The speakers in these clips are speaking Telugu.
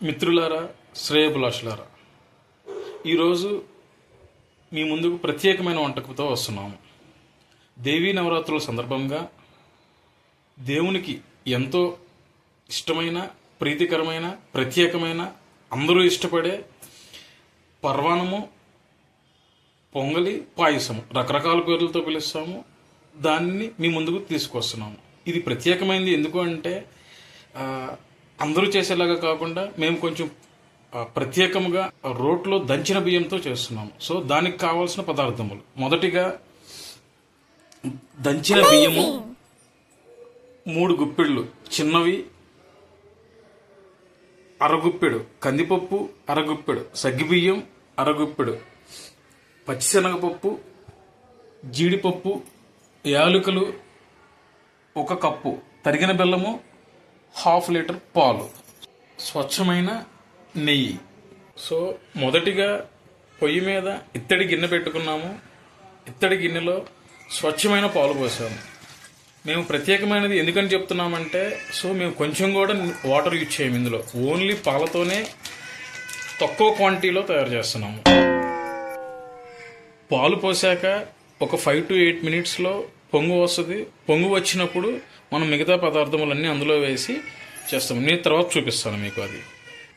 మిత్రులారా, శ్రేయభిలాషులారా, ఈరోజు మీ ముందుకు ప్రత్యేకమైన వంటకంతో వస్తున్నాము. దేవీ నవరాత్రుల సందర్భంగా దేవునికి ఎంతో ఇష్టమైన, ప్రీతికరమైన, ప్రత్యేకమైన, అందరూ ఇష్టపడే పర్వాణము, పొంగలి, పాయసము, రకరకాల పేర్లతో పిలుస్తాము. దాన్ని మీ ముందుకు తీసుకొస్తున్నాము. ఇది ప్రత్యేకమైనది ఎందుకు అంటే అందరూ చేసేలాగా కాకుండా మేము కొంచెం ప్రత్యేకంగా రోట్లో దంచిన బియ్యంతో చేస్తున్నాము. సో దానికి కావాల్సిన పదార్థములు: మొదటిగా దంచిన బియ్యము 3 గుప్పిళ్ళు చిన్నవి, అరగుప్పెడు కందిపప్పు, అరగుప్పెడు సగ్గిబియ్యం, అరగుప్పెడు పచ్చిశనగపప్పు, జీడిపప్పు, యాలకులు, 1 కప్పు తరిగిన బెల్లము, 1/2 లీటర్ పాలు, స్వచ్ఛమైన నెయ్యి. సో మొదటిగా పొయ్యి మీద ఇత్తడి గిన్నె పెట్టుకున్నాము. ఇత్తడి గిన్నెలో స్వచ్ఛమైన పాలు పోసాము. మేము ప్రత్యేకమైనది ఎందుకని చెప్తున్నామంటే, సో మేము కొంచెం కూడా వాటర్ యూజ్ చేయము. ఇందులో ఓన్లీ పాలతోనే తక్కువ క్వాంటిటీలో తయారు చేస్తున్నాము. పాలు పోసాక ఒక 5 to 8 మినిట్స్లో పొంగు వస్తుంది. పొంగు వచ్చినప్పుడు మనం మిగతా పదార్థములన్నీ అందులో వేసి చేస్తాము. నేను తర్వాత చూపిస్తాను మీకు అది.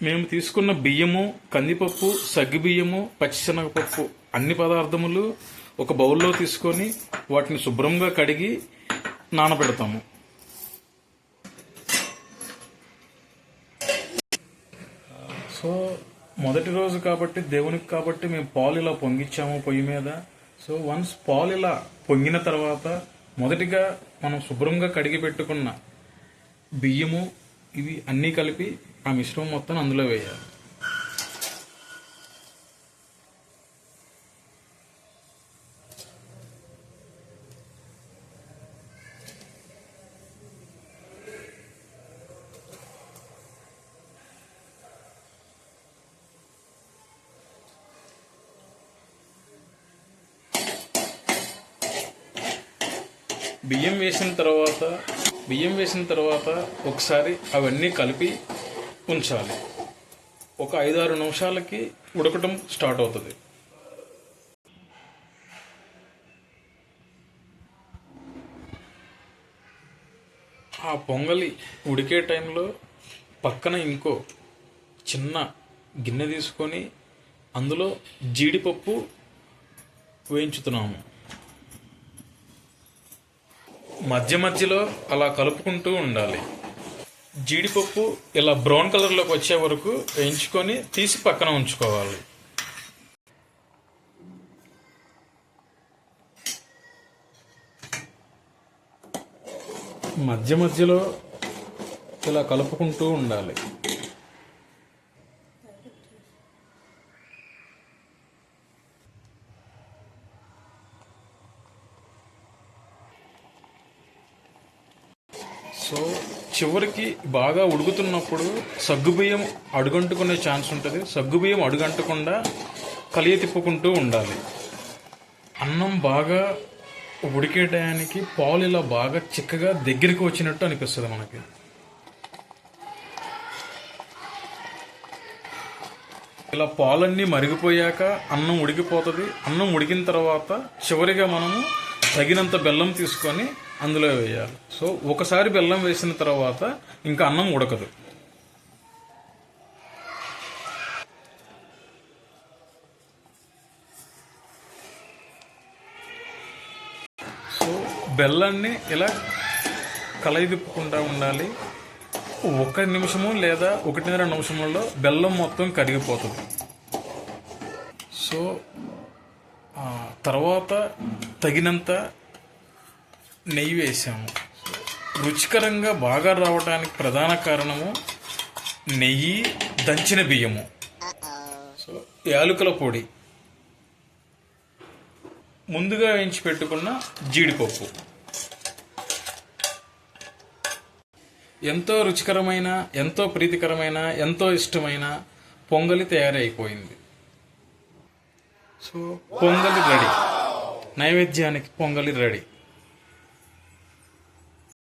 మేము తీసుకున్న బియ్యము, కందిపప్పు, సగ్గిబియ్యము, పచ్చిశనగపప్పు అన్ని పదార్థములు ఒక బౌల్లో తీసుకొని వాటిని శుభ్రంగా కడిగి నానబెడతాము. సో మొదటి రోజు కాబట్టి, దేవునికి కాబట్టి మేము పాలు ఇలా పొంగిచ్చాము పొయ్యి మీద. సో వన్స్ పాలు ఇలా పొంగిన తర్వాత మొదటిగా మనం శుభ్రంగా కడిగి పెట్టుకున్న బియ్యము, ఇవి అన్నీ కలిపి ఆ మిశ్రమం మొత్తం అందులో వేయాలి. బియ్యం వేసిన తర్వాత ఒకసారి అవన్నీ కలిపి ఉంచాలి. ఒక 5-6 నిమిషాలకి ఉడకటం స్టార్ట్ అవుతుంది. ఆ పొంగలి ఉడికే టైంలో పక్కన ఇంకో చిన్న గిన్నె తీసుకొని అందులో జీడిపప్పు వేయించుతున్నాము. మధ్య మధ్యలో అలా కలుపుకుంటూ ఉండాలి. జీడిపప్పు ఇలా బ్రౌన్ కలర్లోకి వచ్చే వరకు వేయించుకొని తీసి పక్కన ఉంచుకోవాలి. మధ్య మధ్యలో ఇలా కలుపుకుంటూ ఉండాలి. సో చివరికి బాగా ఉడుకుతున్నప్పుడు సగ్గుబియ్యం అడుగంటుకునే ఛాన్స్ ఉంటుంది. సగ్గుబియ్యం అడుగంటకుండా కలియ తిప్పుకుంటూ ఉండాలి. అన్నం బాగా ఉడికే టయానికి పాలు ఇలా బాగా చిక్కగా దగ్గరికి వచ్చినట్టు అనిపిస్తుంది మనకి. ఇలా పాలన్నీ మరిగిపోయాక అన్నం ఉడికిపోతుంది. అన్నం ఉడికిన తర్వాత చివరిగా మనము తగినంత బెల్లం తీసుకొని అందులో వేయాలి. సో ఒకసారి బెల్లం వేసిన తర్వాత ఇంకా అన్నం ఉడకదు. సో బెల్లాన్ని ఇలా కలయిదిప్పుకుంటూ ఉండాలి. 1 నిమిషము లేదా 1.5 నిమిషంలో బెల్లం మొత్తం కరిగిపోతుంది. సో తర్వాత తగినంత నెయ్యి వేసాము. రుచికరంగా బాగా రావడానికి ప్రధాన కారణము నెయ్యి, దంచిన బియ్యము, సో యాలకుల పొడి, ముందుగా వేయించి పెట్టుకున్న జీడిపప్పు. ఎంతో రుచికరమైన, ఎంతో ప్రీతికరమైన, ఎంతో ఇష్టమైన పొంగలి తయారైపోయింది. సో పొంగలి రెడీ. నైవేద్యానికి పొంగలి రెడీ.